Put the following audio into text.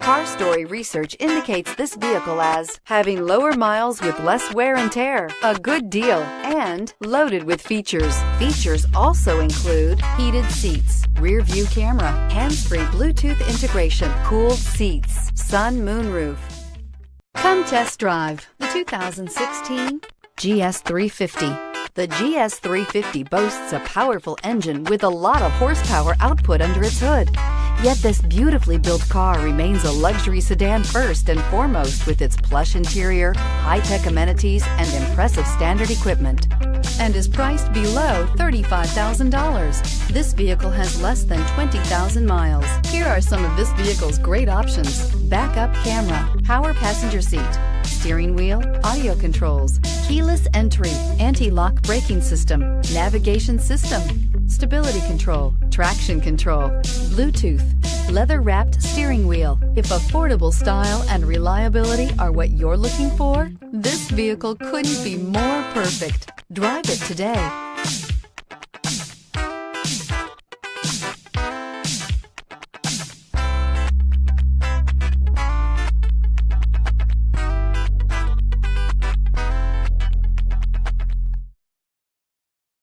Car Story research indicates this vehicle as having lower miles with less wear and tear, a good deal, and loaded with features. Features also include heated seats, rear view camera, hands-free Bluetooth integration, cooled seats, sun moonroof. Come test drive the 2016 GS350. The GS350 boasts a powerful engine with a lot of horsepower output under its hood. Yet this beautifully built car remains a luxury sedan first and foremost with its plush interior, high-tech amenities, and impressive standard equipment, and is priced below $35,000. This vehicle has less than 20,000 miles. Here are some of this vehicle's great options: backup camera, power passenger seat, steering wheel audio controls, keyless entry, anti-lock braking system, navigation system, stability control, traction control, Bluetooth, leather-wrapped steering wheel. If affordable style and reliability are what you're looking for, this vehicle couldn't be more perfect. Drive it today.